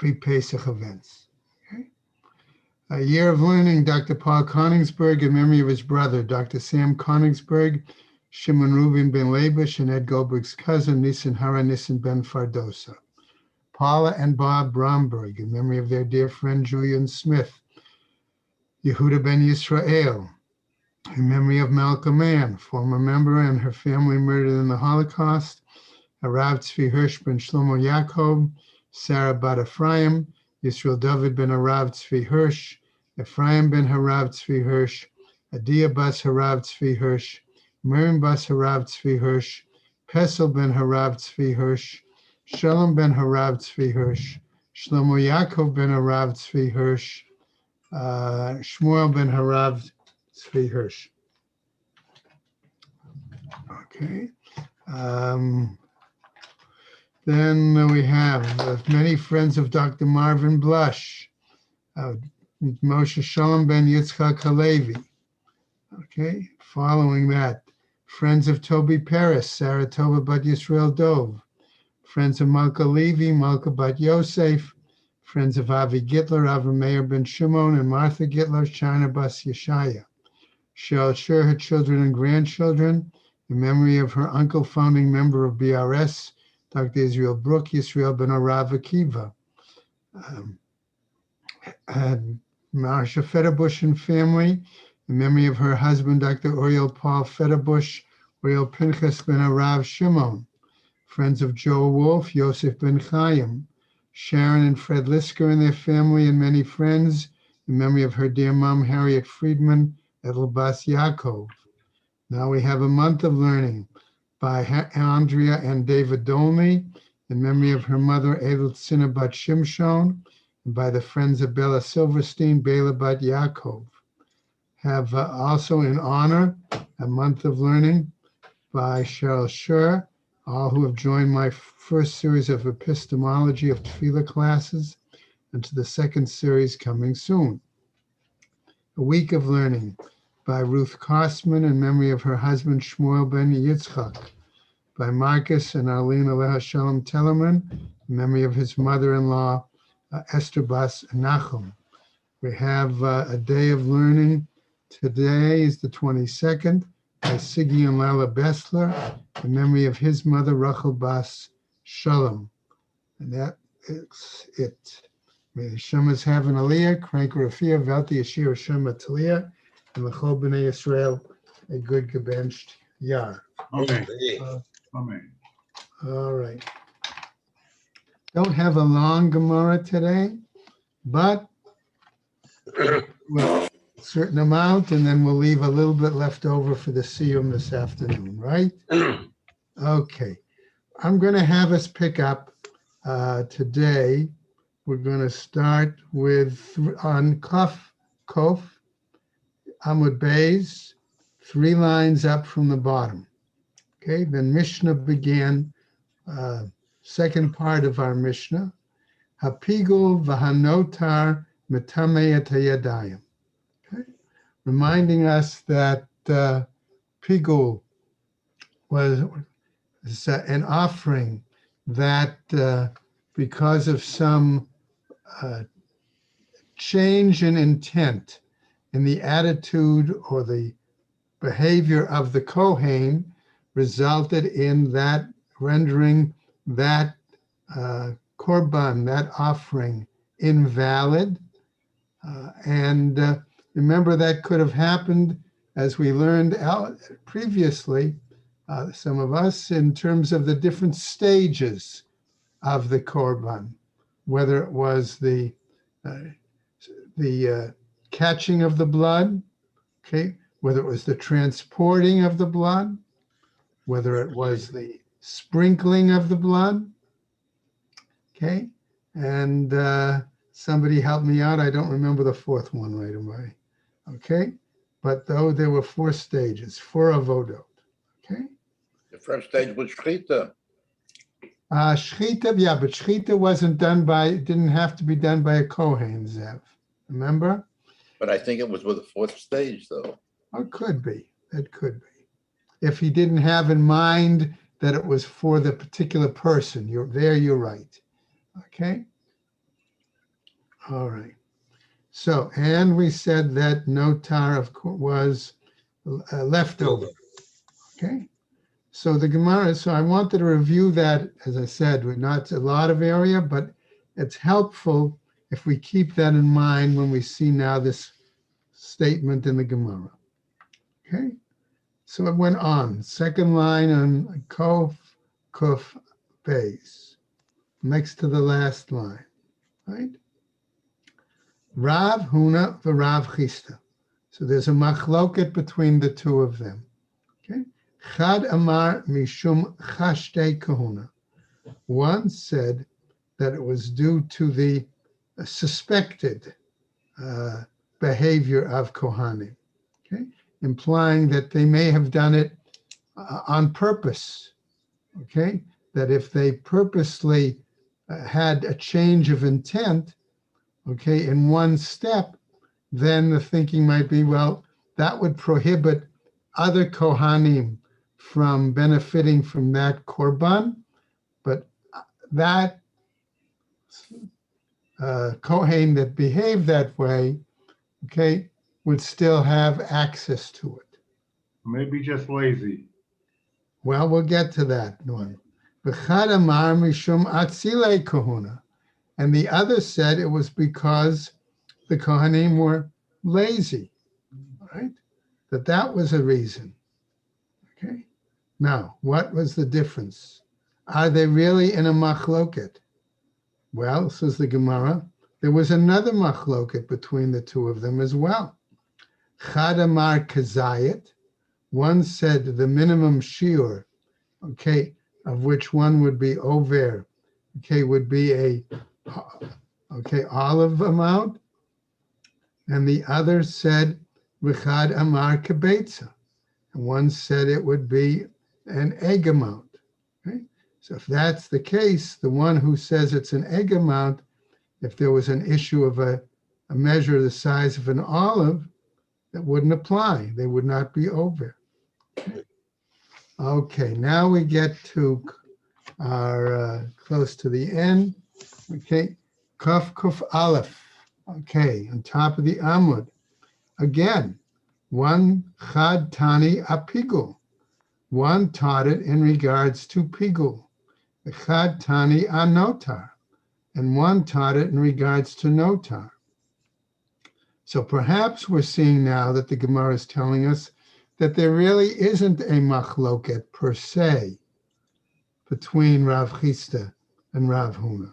pre-Pesach events. Okay? A year of learning, Dr. Paul Koningsberg, in memory of his brother, Dr. Sam Koningsberg, Shimon Reuben ben Labish, and Ed Goldberg's cousin, Nissen Hara Nissen ben Fardosa. Paula and Bob Bromberg, in memory of their dear friend Julian Smith. Yehuda ben Yisrael, in memory of Malcolm Mann, former member and her family murdered in the Holocaust. Harav Tzvi Hirsch ben Shlomo Yaakov, Sarah bat Ephraim, Yisrael David ben Harav Tzvi Hirsch, Ephraim ben Harav Tzvi Hirsch, Adia bas Harav Tzvi Hirsch, Miriam bas Harav Tzvi Hirsch, Pesel ben Harav Tzvi Hirsch, Shalom ben Harav Tzvi Hirsch, Shlomo Yaakov ben Harav Tzvi Hirsch, Shmuel ben Harav Tzvi Hirsch. Okay. Then we have many friends of Dr. Marvin Blush, Moshe Shalom ben Yitzchak Halevi. Okay, following that, friends of Toby Paris, Sarah Tova bat Yisrael Dov, friends of Malka Levi, Malka bat Yosef, friends of Avi Gitler, Avi Meir ben Shimon, and Martha Gitler, Shana bas Yeshaya. Shall share her children and grandchildren in memory of her uncle, founding member of BRS, Dr. Israel Brook, Yisrael ben Arav Akiva. Marsha Federbush and family, in memory of her husband, Dr. Oriel Paul Federbush, Oriel Pinchas ben Arav Shimon. Friends of Joe Wolf, Yosef ben Chaim. Sharon and Fred Lisker and their family, and many friends, in memory of her dear mom, Harriet Friedman, Edel Bas Yaakov. Now we have a month of learning by Andrea and David Dolney, in memory of her mother, Edel Tzina bat Shimshon, and by the friends of Bella Silverstein, Bela bat Yaakov. Have also in honor a month of learning by Cheryl Schur, all who have joined my first series of epistemology of Tefillah classes, and to the second series coming soon. A week of learning by Ruth Kostman in memory of her husband Shmuel ben Yitzchak, by Marcus and Arlene Aleha Shalom Tellerman in memory of his mother-in-law Esther Bas Nachum. We have a day of learning. Today is the 22nd by Siggy and Lala Bessler in memory of his mother Rachel Bas Shalom. And that is it. May the Shemas have an aliyah, Krank Rafia, Velti Yashir Shema Taliyah, and L'chol B'nai Yisrael, a good gebenched yar. Amen. Amen. All right. Don't have a long Gemara today, but well, a certain amount, and then we'll leave a little bit left over for the Siyum this afternoon, right? Okay. I'm going to have us pick up today. We're going to start with on Kof, Amud Beis, 3 lines up from the bottom. Okay, then Mishnah began, second part of our Mishnah, Hapigul v'hanotar metamei et hayadayim. Okay, reminding us that Pigul was an offering that because of some change in intent in the attitude or the behavior of the Kohen resulted in that rendering that korban, that offering, invalid. And remember, that could have happened, as we learned previously, some of us, in terms of the different stages of the korban, whether it was the catching of the blood, okay, whether it was the transporting of the blood, whether it was the sprinkling of the blood, okay, and somebody help me out. I don't remember the fourth one right away, okay, but though there were 4 stages, 4 avodot, okay. The first stage was shchita. Shchita, yeah, but shchita wasn't done by, didn't have to be done by a Kohen, Zev, remember? But I think it was with the 4th stage, though. Or it could be, it could be. If he didn't have in mind that it was for the particular person, you're right, okay? All right. So, and we said that notar of course was leftover. Okay. So the Gemara, so I wanted to review that, as I said, we're not a lot of area, but it's helpful if we keep that in mind when we see now this statement in the Gemara. Okay. So it went on. Second line on Kof, Kuf, Beis. Next to the last line, right? Rav Huna v'Rav Chisda. So there's a machloket between the two of them. Okay. Chad Amar Mishum Chashtei Kahuna. One said that it was due to the suspected behavior of Kohanim, okay, implying that they may have done it on purpose, okay, that if they purposely had a change of intent, okay, in one step, then the thinking might be, well, that would prohibit other Kohanim from benefiting from that korban, but that Kohen that behaved that way, okay, would still have access to it. Maybe just lazy. Well, we'll get to that one. V'chad amar mishum atzilei kahuna. And the other said it was because the Kohanim were lazy, right? That was a reason. Okay. Now, what was the difference? Are they really in a machloket? Well, says the Gemara, there was another machloket between the two of them as well. Chad amar kazayit. One said the minimum shiur, okay, of which one would be over, okay, would be a, okay, olive amount. And the other said v'chad amar kebetza. And one said it would be an egg amount. Okay? So if that's the case, the one who says it's an egg amount, if there was an issue of a measure the size of an olive, that wouldn't apply. They would not be over. Okay, now we get to our close to the end. Okay, Kuf Kuf Aleph. Okay, on top of the Amud. Again, one Chad Tani Apigul. One taught it in regards to Pigul. Chad Tani Anotar. And one taught it in regards to Notar. So perhaps we're seeing now that the Gemara is telling us that there really isn't a machloket per se between Rav Chisda and Rav Huna.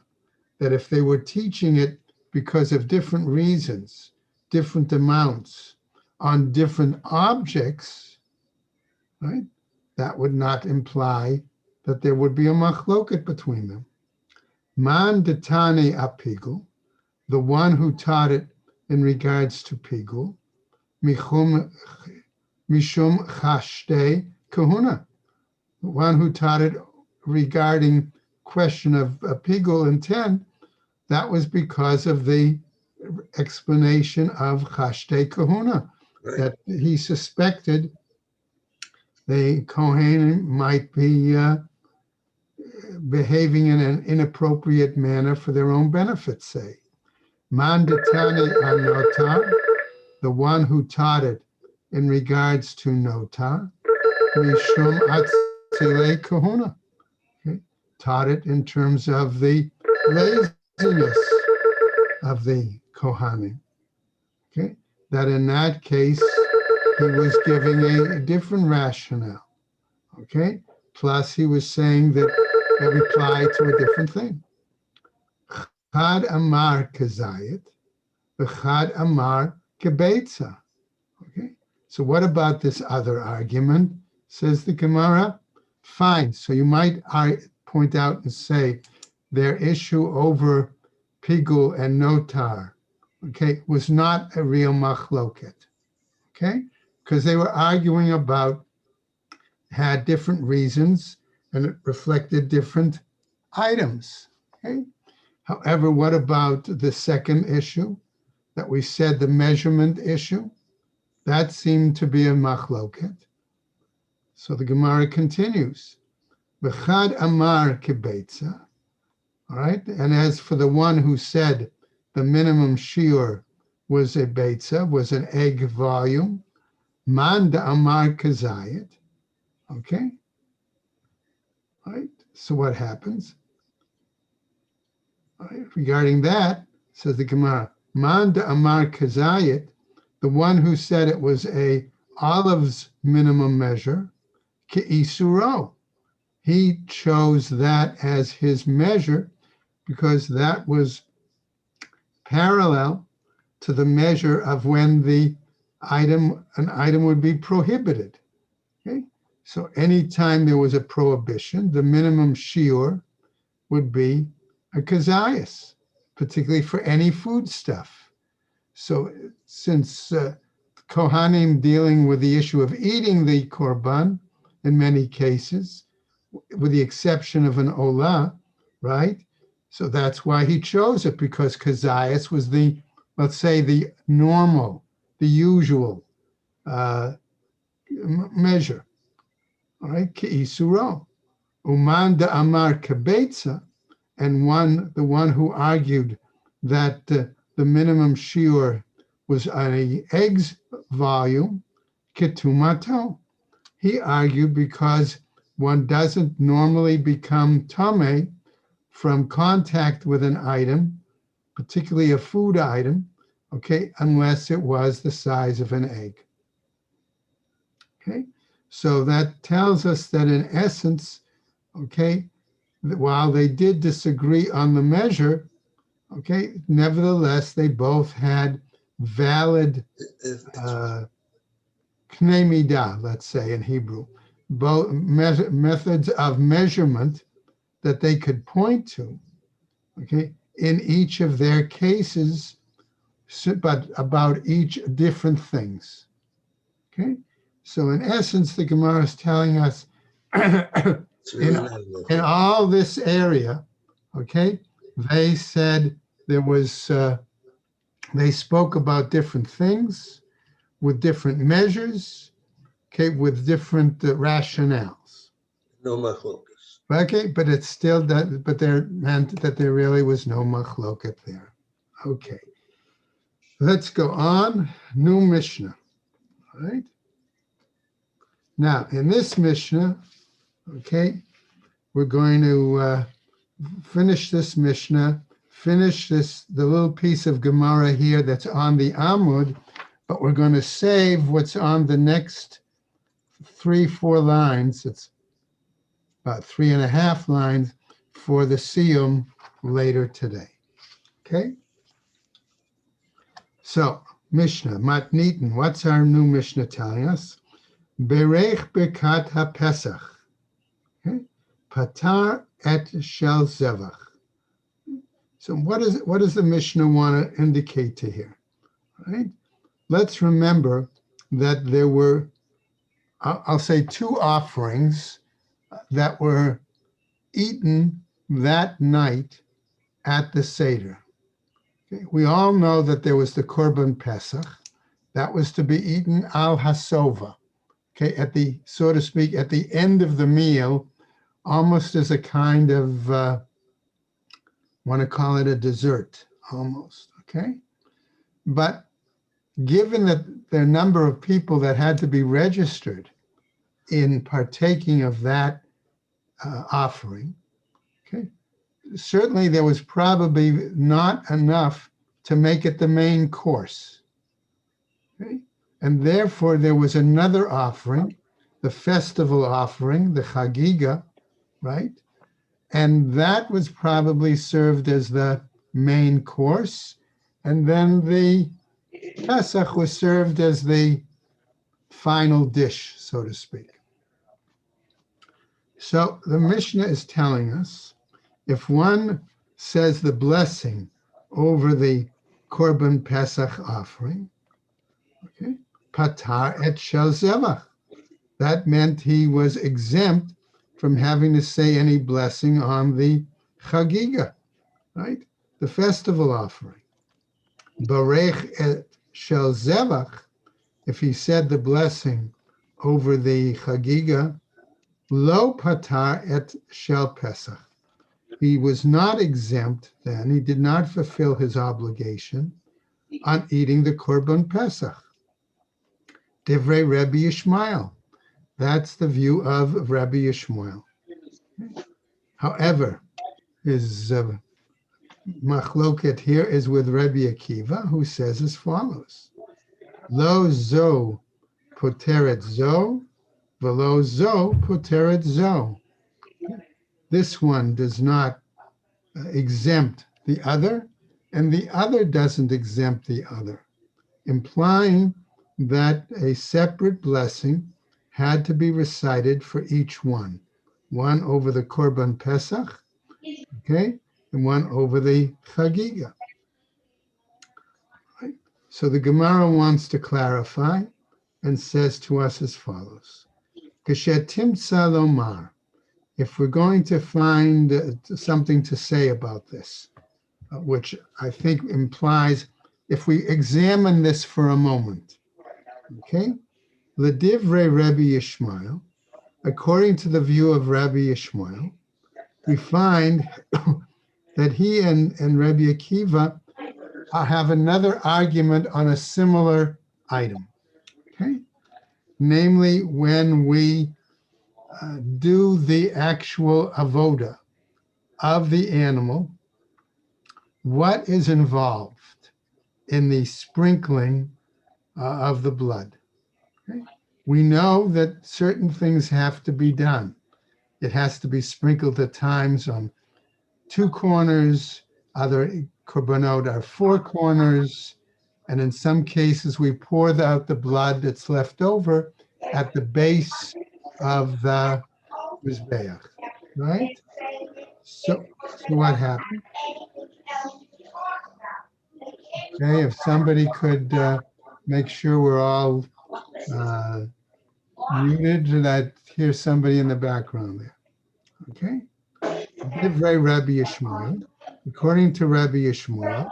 That if they were teaching it because of different reasons, different amounts, on different objects, right, that would not imply that there would be a machloket between them. Man detane apigul, the one who taught it in regards to pigul, mishum chashtei kahuna, the one who taught it regarding question of pigul intent, that was because of the explanation of chashtei kahuna, right, that he suspected the Kohen might be behaving in an inappropriate manner for their own benefit's sake. Mandatani anotar, the one who taught it in regards to notar, mishum atzilei kahuna, okay, taught it in terms of the laziness of the Kohanim. Okay, that in that case he was giving a different rationale. Okay, plus he was saying that it applied to a different thing. Chad amar kazayit, v'chad amar kebetza. Okay, so what about this other argument? Says the Gemara. Fine. So you might point out and say their issue over pigul and notar, okay, was not a real machloket. Okay, because they were arguing about, had different reasons and it reflected different items. Okay. However, what about the second issue that we said, the measurement issue? That seemed to be a machloket. So the Gemara continues. B'chad amar kebetza. All right. And as for the one who said the minimum shiur was a beitza, was an egg volume. Man da'amar kazayit. Okay. All right. So what happens? All right. Regarding that, says the Gemara, Man da'amar kazayit, the one who said it was a olive's minimum measure, ke'isuro. He chose that as his measure because that was parallel to the measure of when an item would be prohibited. Okay, so anytime there was a prohibition, the minimum shiur would be a kazayas, particularly for any foodstuff. So since Kohanim dealing with the issue of eating the korban in many cases, with the exception of an olah, right? So that's why he chose it, because kazayas was let's say, the normal, the usual measure. All right, ke'isuro. Uman da'amar kebetza, and the one who argued that the minimum shiur was an egg's volume, ketumato. He argued because one doesn't normally become tameh from contact with an item, particularly a food item, okay, unless it was the size of an egg. Okay, so that tells us that in essence, okay, that while they did disagree on the measure, okay, nevertheless, they both had valid k'nei midah, let's say in Hebrew, both methods of measurement that they could point to, okay, in each of their cases, but about each different things. Okay, so in essence, the Gemara is telling us in all this area, okay, they said there was, they spoke about different things with different measures, okay, with different rationales. No machlokas. Okay, but it's still that, but there meant that there really was no machloket there. Okay, let's go on. New Mishnah. All right. Now, in this Mishnah, okay, we're going to finish this Mishnah, the little piece of Gemara here that's on the Amud, but we're going to save what's on the next 3-4 lines. It's about 3.5 lines for the Siyum later today. Okay? So, Mishnah, Matnitin, what's our new Mishnah telling us? Berech Birkat HaPesach. Okay? Patar et shel zevach. So what does the Mishnah want to indicate to here? Right? Let's remember that there were, I'll say, 2 offerings that were eaten that night at the Seder. Okay? We all know that there was the Korban Pesach that was to be eaten al hasova, okay, at the, so to speak, at the end of the meal, almost as a kind of, want to call it a dessert, almost, okay? But given that the number of people that had to be registered in partaking of that offering, okay, certainly there was probably not enough to make it the main course, okay? And therefore there was another offering, the festival offering, the chagiga, right? And that was probably served as the main course. And then the Pesach was served as the final dish, so to speak. So the Mishnah is telling us, if one says the blessing over the Korban Pesach offering, okay, Patar et shel zevach, that meant he was exempt from having to say any blessing on the chagiga, right? The festival offering. Barech et shel zevach, if he said the blessing over the chagiga, lo patar et shel pesach. he was not exempt then, he did not fulfill his obligation on eating the Korban Pesach. Divrei Rabbi Yishmael. That's the view of Rabbi Yishmael. However, his machloket here is with Rabbi Akiva, who says as follows: Lo zo poteret zo, velo zo poteret zo. This one does not exempt the other, and the other doesn't exempt the other, implying that a separate blessing had to be recited for each one over the Korban Pesach, okay, and one over the Chagiga. Right? So the Gemara wants to clarify and says to us as follows: Kashetim Salomar. If we're going to find something to say about this, which I think implies, if we examine this for a moment, okay, L'divrei Rabbi Yishmael, according to the view of Rabbi Yishmael, we find that he and Rabbi Akiva have another argument on a similar item, okay? Namely, when we do the actual avoda of the animal, what is involved in the sprinkling of the blood? Okay? We know that certain things have to be done. It has to be sprinkled at times on 2 corners, other korbanot are 4 corners, and in some cases we pour out the blood that's left over at the base of the mizbeach, right? So what happened? Okay, if somebody could make sure we're all muted, that hear somebody in the background there. Okay. Divrei Rabbi Yishmael. According to Rabbi Yishmael,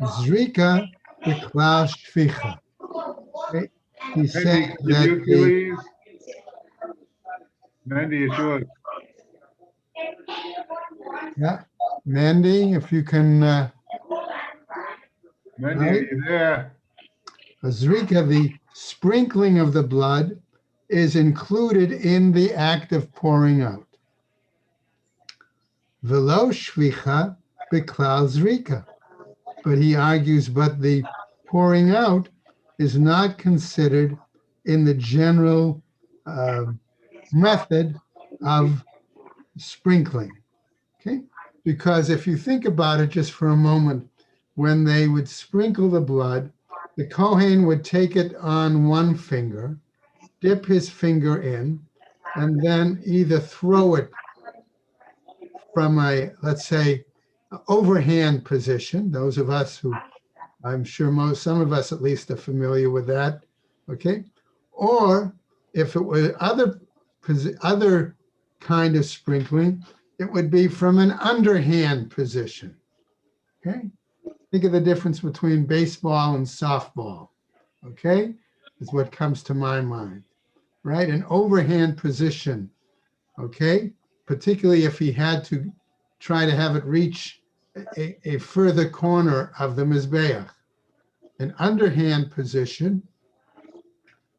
Zrika b'klal shvicha. Okay. He said Mandy, could that you please? Mandy, it's yours. Mandy, if you can, Mandy, are right? you there? Zrika, the sprinkling of the blood, is included in the act of pouring out. Velo shvicha b'klal zrika. But he argues, but the pouring out is not considered in the general method of sprinkling, okay? Because if you think about it just for a moment, when they would sprinkle the blood, the Kohen would take it on one finger, dip his finger in, and then either throw it from a, let's say, overhand position. Those of us who, I'm sure some of us at least are familiar with that, okay? Or if it were other kind of sprinkling, it would be from an underhand position, okay? Think of the difference between baseball and softball, okay? Is what comes to my mind, right? An overhand position, okay? Particularly if he had to try to have it reach a further corner of the mizbeach. An underhand position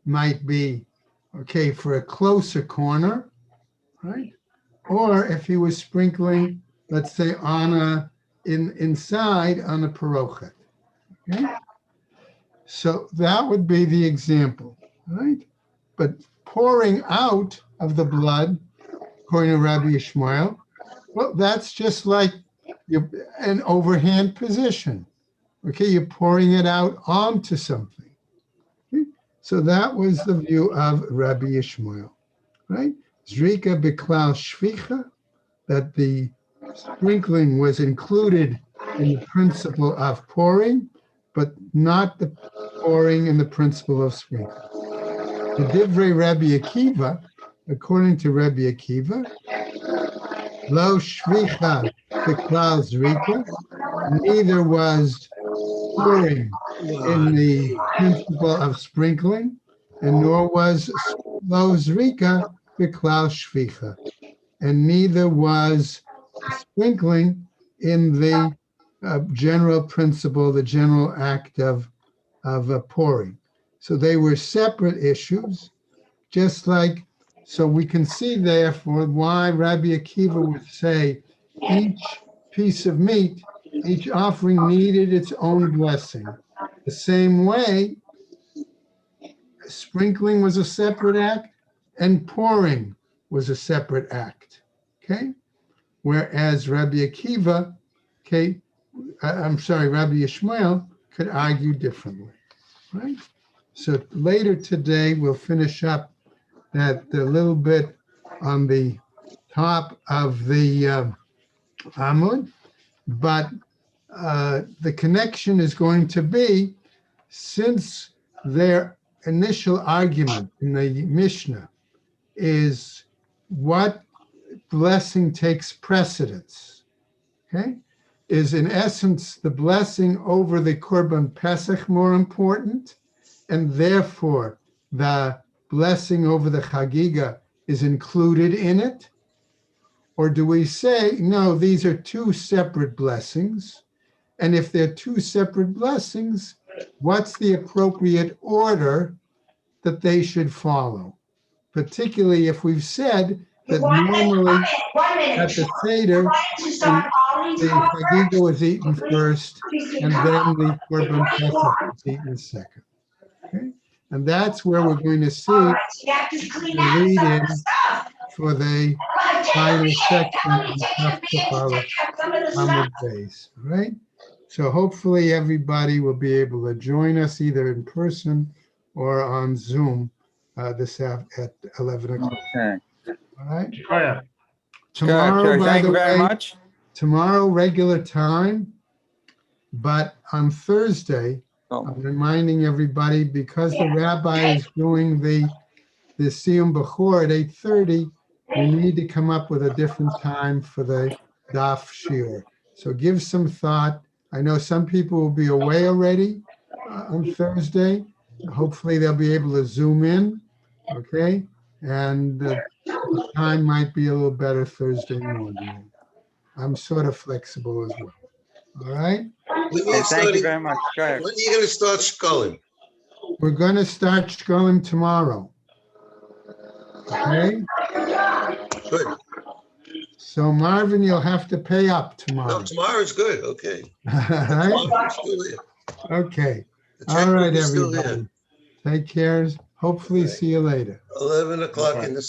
might be, okay, for a closer corner, right? Or if he was sprinkling, let's say, on inside on a parochet, okay? So that would be the example, right? But pouring out of the blood, according to Rabbi Yishmael, well, that's just like an overhand position. Okay, you're pouring it out onto something. Okay? So that was the view of Rabbi Yishmael, right? Zrika b'klal shvicha, that the sprinkling was included in the principle of pouring, but not the pouring in the principle of sprinkling. The divrei Rabbi Akiva, according to Rabbi Akiva, lo shvicha b'klal zrika, neither was pouring in the principle of sprinkling, and nor was lo zrika b'klal shvicha, and neither was sprinkling in the general principle, the general act of pouring. So they were separate issues, just like, so we can see therefore why Rabbi Akiva would say each piece of meat, each offering needed its own blessing. The same way, sprinkling was a separate act and pouring was a separate act, okay? Whereas Rabbi Akiva, okay, Rabbi Yishmael could argue differently, right? So later today, we'll finish up that a little bit on the top of the Amud, but the connection is going to be, since their initial argument in the Mishnah is what blessing takes precedence, okay? Is in essence the blessing over the Korban Pesach more important, and therefore the blessing over the Chagiga is included in it? Or do we say, no, these are two separate blessings, and if they're two separate blessings, what's the appropriate order that they should follow? Particularly if we've said that normally at the Seder, the Chagiga was eaten first, and then the Korban Pesach was eaten second. Okay? And that's where we're going to see the lead-in for the final section of Amud Beis, all right? So hopefully everybody will be able to join us either in person or on Zoom this at 11 o'clock. Okay. All right. Oh, yeah. Tomorrow, Sure. by Thank the you very way, much. tomorrow regular time, but on Thursday, Oh, I'm reminding everybody, because the rabbi is doing the Siyum B'chor at 8:30, we need to come up with a different time for the Daf Shiur. So give some thought. I know some people will be away already on Thursday. Hopefully they'll be able to Zoom in, okay? And the time might be a little better Thursday morning. I'm sort of flexible as well. All right? okay, thank you very much. Go ahead. When are you going to start sculling? We're going to start Shkolim tomorrow. Okay? Good. So Marvin, you'll have to pay up No, tomorrow. tomorrow's good. Okay. All right? Tomorrow's still here. Okay. The All right, checkbook is still here. everybody. Take care. Hopefully Okay. see you later. 11 o'clock in the